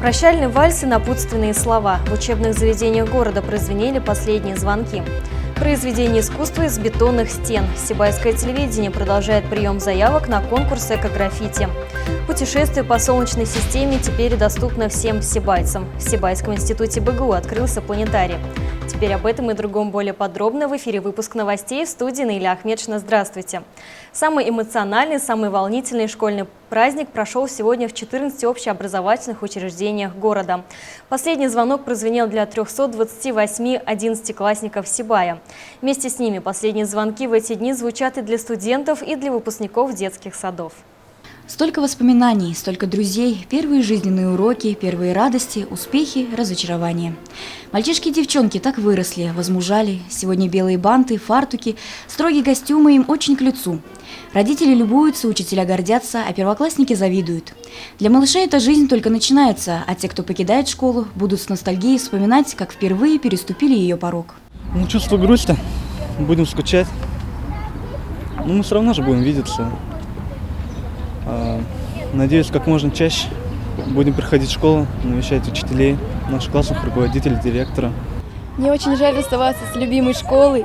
Прощальный вальс и напутственные слова. В учебных заведениях города прозвенели последние звонки. Произведение искусства из бетонных стен. Сибайское телевидение продолжает прием заявок на конкурс «Эко-граффити». Путешествие по Солнечной системе теперь доступно всем сибайцам. В Сибайском институте БГУ открылся планетарий. Теперь об этом и другом более подробно в эфире выпуск новостей в студии Наиля Ахмедшина. Здравствуйте. Самый эмоциональный, самый волнительный школьный праздник прошел сегодня в 14 общеобразовательных учреждениях города. Последний звонок прозвенел для 328 11-классников Сибая. Вместе с ними последние звонки в эти дни звучат и для студентов, и для выпускников детских садов. Столько воспоминаний, столько друзей, первые жизненные уроки, первые радости, успехи, разочарования. Мальчишки и девчонки так выросли, возмужали. Сегодня белые банты, фартуки, строгие костюмы им очень к лицу. Родители любуются, учителя гордятся, а первоклассники завидуют. Для малышей эта жизнь только начинается, а те, кто покидает школу, будут с ностальгией вспоминать, как впервые переступили ее порог. Чувство грусти, будем скучать. Но мы все равно же будем видеться. Надеюсь, как можно чаще будем приходить в школу, навещать учителей, наших классных руководителей, директора. Мне очень жаль расставаться с любимой школой.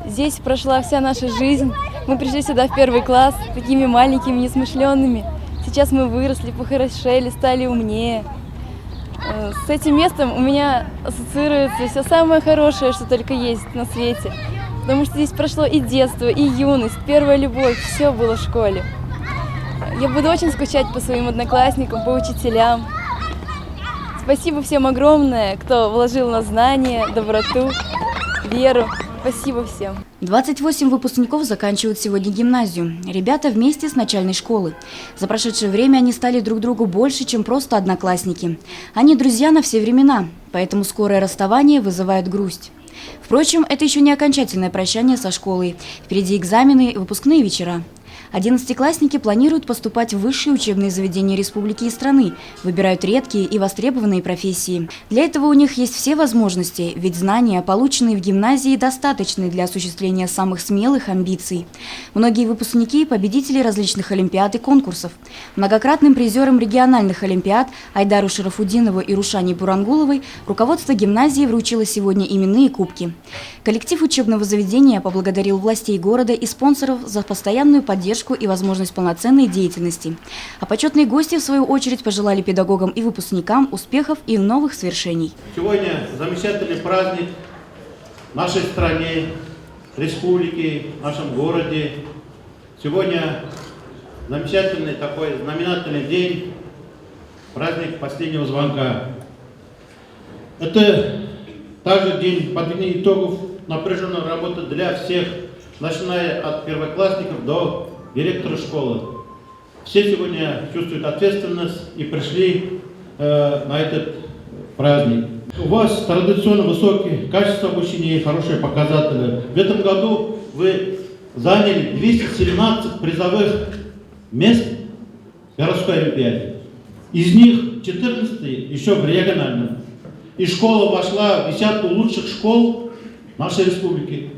Здесь прошла вся наша жизнь. Мы пришли сюда в первый класс такими маленькими, несмышленными. Сейчас мы выросли, похорошели, стали умнее. С этим местом у меня ассоциируется все самое хорошее, что только есть на свете. Потому что здесь прошло и детство, и юность, первая любовь, все было в школе. Я буду очень скучать по своим одноклассникам, по учителям. Спасибо всем огромное, кто вложил на знания, доброту, веру. Спасибо всем. 28 выпускников заканчивают сегодня гимназию. Ребята вместе с начальной школы. За прошедшее время они стали друг другу больше, чем просто одноклассники. Они друзья на все времена, поэтому скорое расставание вызывает грусть. Впрочем, это еще не окончательное прощание со школой. Впереди экзамены и выпускные вечера. 11-классники планируют поступать в высшие учебные заведения республики и страны, выбирают редкие и востребованные профессии. Для этого у них есть все возможности, ведь знания, полученные в гимназии, достаточны для осуществления самых смелых амбиций. Многие выпускники – победители различных олимпиад и конкурсов. Многократным призерам региональных олимпиад Айдару Шарафудинову и Рушане Бурангуловой руководство гимназии вручило сегодня именные кубки. Коллектив учебного заведения поблагодарил властей города и спонсоров за постоянную поддержку и возможность полноценной деятельности. А почетные гости, в свою очередь, пожелали педагогам и выпускникам успехов и новых свершений. Сегодня замечательный праздник в нашей стране, республике, в нашем городе. Сегодня замечательный такой знаменательный день, праздник последнего звонка. Это также день подведения итогов напряженной работы для всех, начиная от первоклассников до директора школы. Все сегодня чувствуют ответственность и пришли на этот праздник. У вас традиционно высокие качества обучения и хорошие показатели. В этом году вы заняли 217 призовых мест в городской олимпиаде. Из них 14 еще в региональном. И школа вошла в десятку лучших школ нашей республики.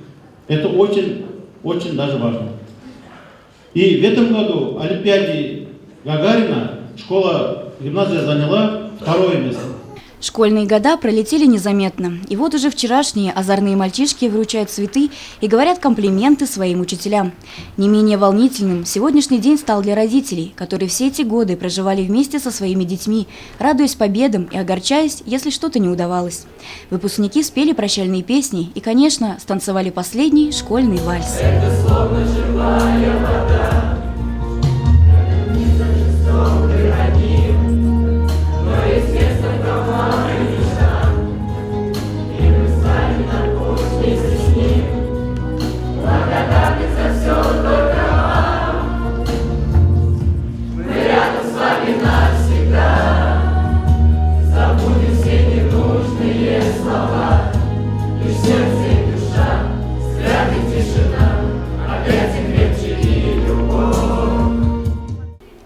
Это очень, очень даже важно. И в этом году в Олимпиаде Гагарина гимназия заняла второе место. Школьные года пролетели незаметно. И вот уже вчерашние озорные мальчишки вручают цветы и говорят комплименты своим учителям. Не менее волнительным сегодняшний день стал для родителей, которые все эти годы проживали вместе со своими детьми, радуясь победам и огорчаясь, если что-то не удавалось. Выпускники спели прощальные песни и, конечно, станцевали последний школьный вальс. Это словно живая вода.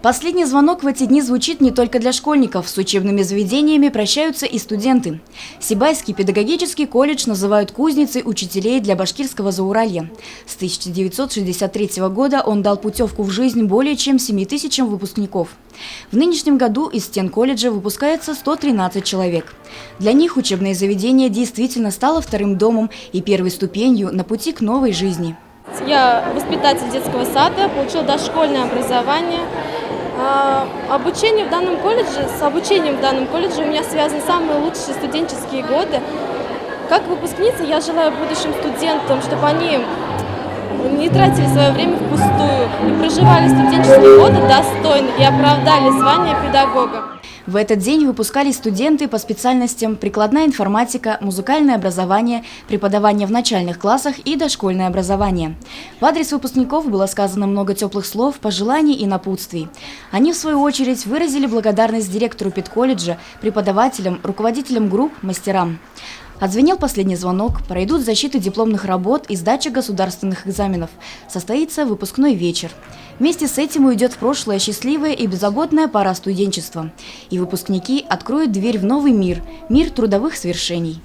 Последний звонок в эти дни звучит не только для школьников. С учебными заведениями прощаются и студенты. Сибайский педагогический колледж называют кузницей учителей для башкирского Зауралья. С 1963 года он дал путевку в жизнь более чем 7 тысячам выпускников. В нынешнем году из стен колледжа выпускается 113 человек. Для них учебное заведение действительно стало вторым домом и первой ступенью на пути к новой жизни. Я воспитатель детского сада, получила дошкольное образование. С обучением в данном колледже у меня связаны самые лучшие студенческие годы. Как выпускница я желаю будущим студентам, чтобы они не тратили свое время впустую и проживали студенческие годы достойно и оправдали звание педагога. В этот день выпускались студенты по специальностям прикладная информатика, музыкальное образование, преподавание в начальных классах и дошкольное образование. В адрес выпускников было сказано много теплых слов, пожеланий и напутствий. Они, в свою очередь, выразили благодарность директору педколледжа, преподавателям, руководителям групп, мастерам. Отзвенел последний звонок, пройдут защиты дипломных работ и сдача государственных экзаменов. Состоится выпускной вечер. Вместе с этим уйдет в прошлое счастливая и беззаботная пора студенчества. И выпускники откроют дверь в новый мир – мир трудовых свершений.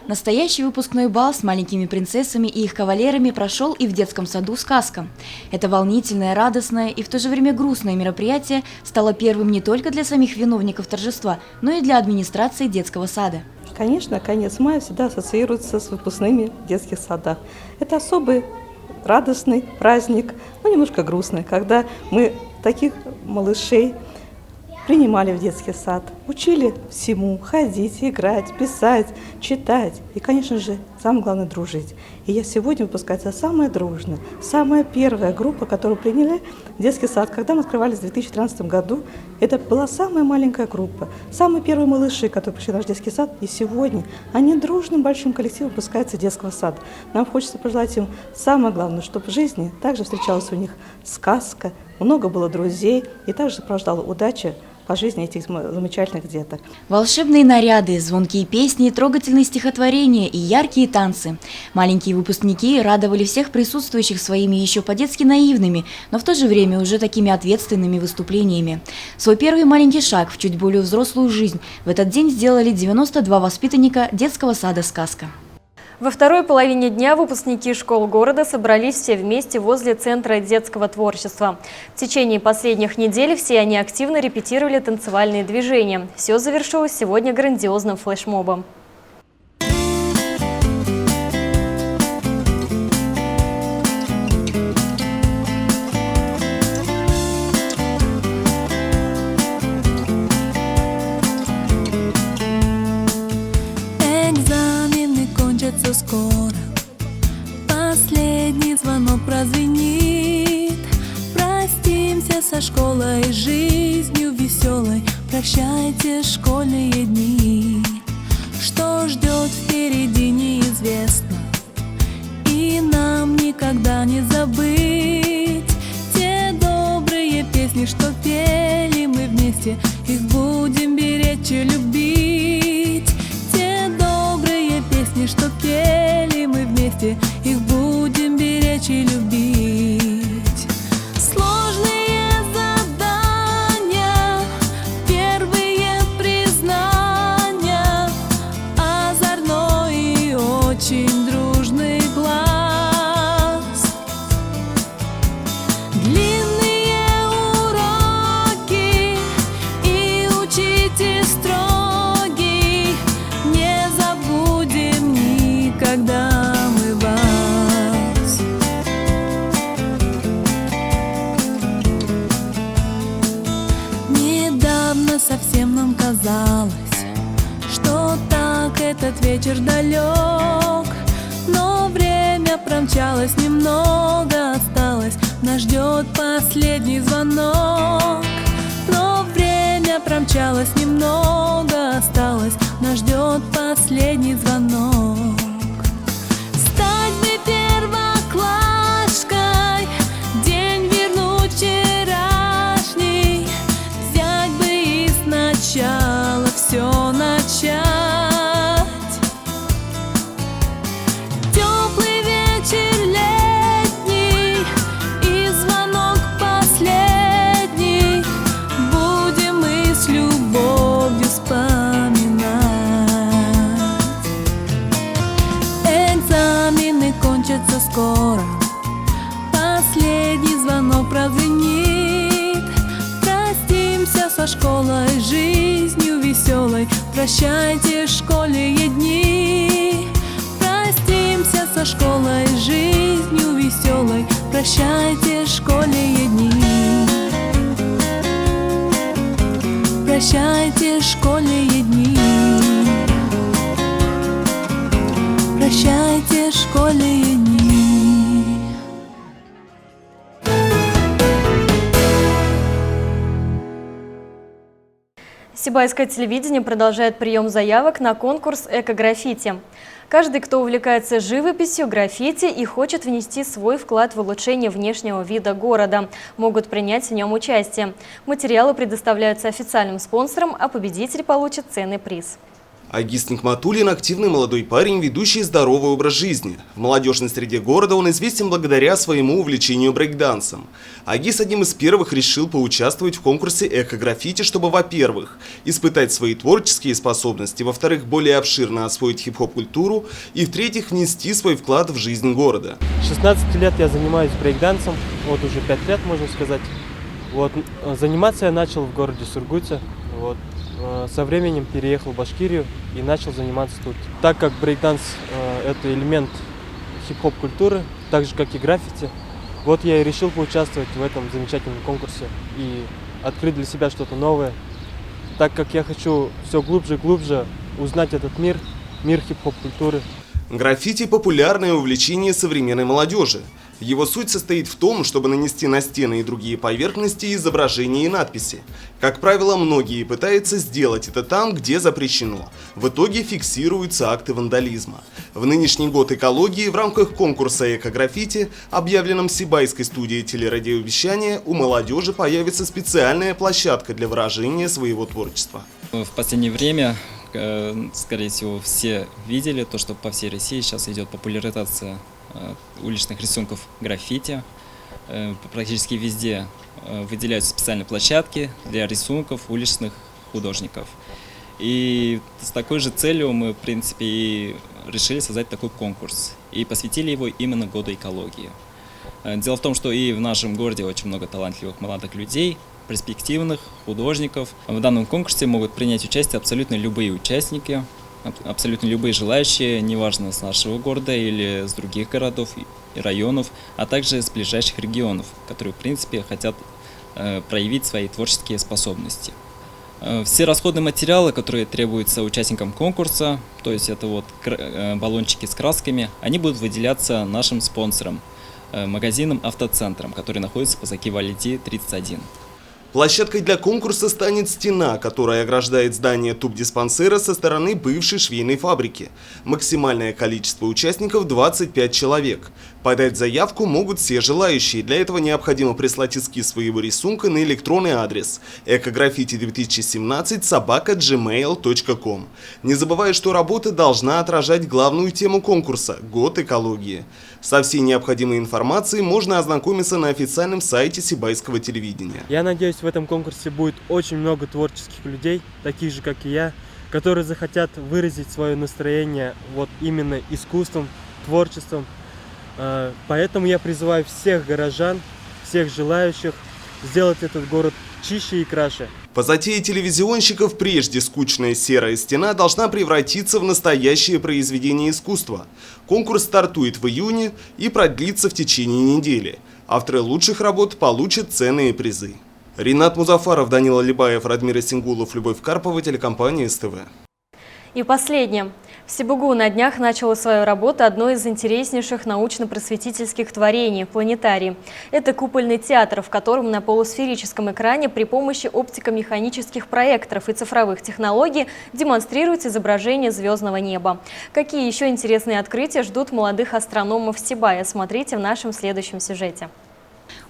Настоящий выпускной бал с маленькими принцессами и их кавалерами прошел и в детском саду «Сказка». Это волнительное, радостное и в то же время грустное мероприятие стало первым не только для самих виновников торжества, но и для администрации детского сада. Конечно, конец мая всегда ассоциируется с выпускными в детских садах. Это особый радостный праздник, но немножко грустный, когда мы таких малышей принимали в детский сад, учили всему: ходить, играть, писать, читать и, конечно же, самое главное – дружить. И я сегодня выпускается самая дружная, самая первая группа, которую приняли в детский сад. Когда мы открывались в 2013 году, это была самая маленькая группа, самые первые малыши, которые пришли в наш детский сад. И сегодня они дружным большим коллективом выпускаются из детского сада. Нам хочется пожелать им самое главное, чтобы в жизни также встречалась у них сказка, много было друзей и также сопровождала удача по жизни этих замечательных деток. Волшебные наряды, звонкие песни, трогательные стихотворения и яркие танцы. Маленькие выпускники радовали всех присутствующих своими еще по-детски наивными, но в то же время уже такими ответственными выступлениями. Свой первый маленький шаг в чуть более взрослую жизнь в этот день сделали 92 воспитанника детского сада «Сказка». Во второй половине дня выпускники школ города собрались все вместе возле Центра детского творчества. В течение последних недель все они активно репетировали танцевальные движения. Все завершилось сегодня грандиозным флешмобом. Скоро последний звонок прозвенит. Простимся со школой, жизнью веселой. Прощайте школьные дни. Что ждет впереди, неизвестно, и нам никогда не забыть те добрые песни, что пели мы вместе. Их будем беречь и любить. Песни, что пели мы вместе, их будем беречь и любить. Сложные задания, первые признания, озорной и очень дружный глаз. Длинные уроки и учитель строгий, не забудем никогда мы вас. Недавно совсем нам казалось, что так этот вечер далек, но время промчалось, немного осталось, нас ждет последний звонок. Но время промчалось, немного осталось, нас ждет последний звонок. Стать бы первоклашкой, день вернуть вчерашний, взять бы и сначала все начать. Теплый вечер летний и звонок последний, будем мы с любовью со школой, жизнью веселой. Прощайте, школьные дни. Простимся со школой, жизнью веселой. Прощайте, школьные дни. Прощайте, школьные дни. Прощайте, школьные дни. Сибайское телевидение продолжает прием заявок на конкурс «Эко-граффити». Каждый, кто увлекается живописью, граффити и хочет внести свой вклад в улучшение внешнего вида города, могут принять в нем участие. Материалы предоставляются официальным спонсорам, а победитель получит ценный приз. Агис Никматуллин – активный молодой парень, ведущий здоровый образ жизни. В молодежной среде города он известен благодаря своему увлечению брейкдансом. Агис одним из первых решил поучаствовать в конкурсе «Эко-граффити», чтобы, во-первых, испытать свои творческие способности, во-вторых, более обширно освоить хип-хоп-культуру и, в-третьих, внести свой вклад в жизнь города. 16 лет я занимаюсь брейкдансом, вот уже 5 лет, можно сказать. Заниматься я начал в городе Сургуте. Со временем переехал в Башкирию и начал заниматься тут. Так как брейкданс это элемент хип-хоп культуры, так же как и граффити, я и решил поучаствовать в этом замечательном конкурсе и открыть для себя что-то новое, так как я хочу все глубже и глубже узнать этот мир хип-хоп культуры. Граффити – популярное увлечение современной молодежи. Его суть состоит в том, чтобы нанести на стены и другие поверхности изображения и надписи. Как правило, многие пытаются сделать это там, где запрещено. В итоге фиксируются акты вандализма. В нынешний год экологии в рамках конкурса «Эко-граффити», объявленном Сибайской студией телерадиовещания, у молодежи появится специальная площадка для выражения своего творчества. В последнее время, скорее всего, все видели то, что по всей России сейчас идет популяризация уличных рисунков граффити. Практически везде выделяются специальные площадки для рисунков уличных художников. И с такой же целью мы, в принципе, и решили создать такой конкурс. И посвятили его именно году экологии. Дело в том, что и в нашем городе очень много талантливых молодых людей, перспективных художников. В данном конкурсе могут принять участие абсолютно любые участники, абсолютно любые желающие, неважно с нашего города или с других городов и районов, а также с ближайших регионов, которые, в принципе, хотят проявить свои творческие способности. Все расходные материалы, которые требуются участникам конкурса, то есть это баллончики с красками, они будут выделяться нашим спонсором, магазином «Автоцентром», который находится по Заки-Валиди 31. Площадкой для конкурса станет стена, которая ограждает здание тубдиспансера со стороны бывшей швейной фабрики. Максимальное количество участников – 25 человек. Подать заявку могут все желающие. Для этого необходимо прислать эскиз своего рисунка на электронный адрес ekografiti2017@gmail.com. Не забывая, что работа должна отражать главную тему конкурса – год экологии. Со всей необходимой информацией можно ознакомиться на официальном сайте Сибайского телевидения. Я надеюсь, в этом конкурсе будет очень много творческих людей, таких же, как и я, которые захотят выразить свое настроение именно искусством, творчеством. Поэтому я призываю всех горожан, всех желающих сделать этот город чище и краше. По затее телевизионщиков, прежде скучная серая стена должна превратиться в настоящее произведение искусства. Конкурс стартует в июне и продлится в течение недели. Авторы лучших работ получат ценные призы. Ринат Музафаров, Данила Либаев, Радмир Исингулов, Любовь Карпова, телекомпания СТВ. И последнее. В Сибугу на днях начало свою работу одно из интереснейших научно-просветительских творений – планетарий. Это купольный театр, в котором на полусферическом экране при помощи оптико-механических проекторов и цифровых технологий демонстрируется изображение звездного неба. Какие еще интересные открытия ждут молодых астрономов Сибая? Смотрите в нашем следующем сюжете.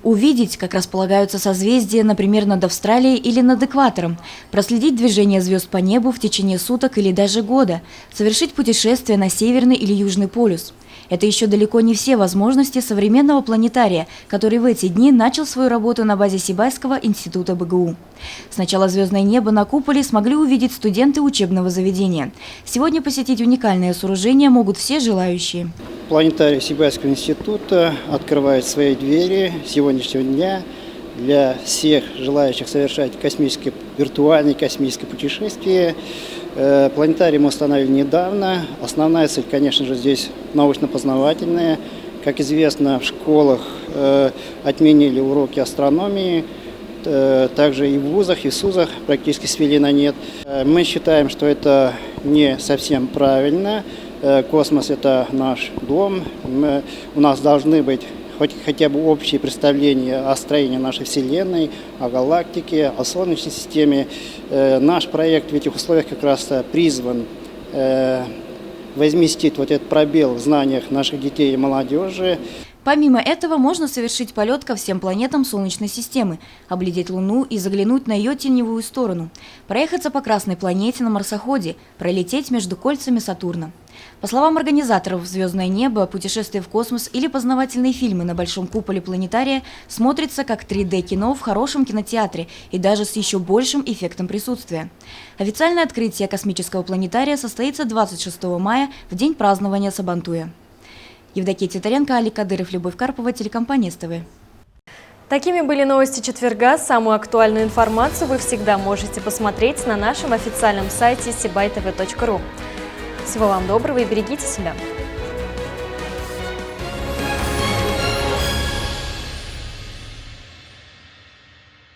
Увидеть, как располагаются созвездия, например, над Австралией или над экватором, проследить движение звезд по небу в течение суток или даже года, совершить путешествие на Северный или Южный полюс. Это еще далеко не все возможности современного планетария, который в эти дни начал свою работу на базе Сибайского института БГУ. Сначала звездное небо на куполе смогли увидеть студенты учебного заведения. Сегодня посетить уникальное сооружение могут все желающие. Планетарий Сибайского института открывает свои двери с сегодняшнего дня для всех желающих совершать виртуальные космические путешествия. Планетарий мы установили недавно. Основная цель, конечно же, здесь научно-познавательная. Как известно, в школах отменили уроки астрономии, также и в вузах, и в СУЗах практически свели на нет. Мы считаем, что это не совсем правильно. Космос – это наш дом. У нас должны быть хотя бы общие представления о строении нашей Вселенной, о галактике, о Солнечной системе. Наш проект в этих условиях как раз призван возместить вот этот пробел в знаниях наших детей и молодежи. Помимо этого, можно совершить полет ко всем планетам Солнечной системы, облететь Луну и заглянуть на ее теневую сторону, проехаться по Красной планете на марсоходе, пролететь между кольцами Сатурна. По словам организаторов, звездное небо, путешествие в космос или познавательные фильмы на большом куполе планетария смотрится как 3D-кино в хорошем кинотеатре и даже с еще большим эффектом присутствия. Официальное открытие космического планетария состоится 26 мая, в день празднования Сабантуя. Евдокия Титаренко, Али Кадыров, Любовь Карпова, телекомпания СТВ. Такими были новости четверга. Самую актуальную информацию вы всегда можете посмотреть на нашем официальном сайте sibaytv.ru. Всего вам доброго и берегите себя.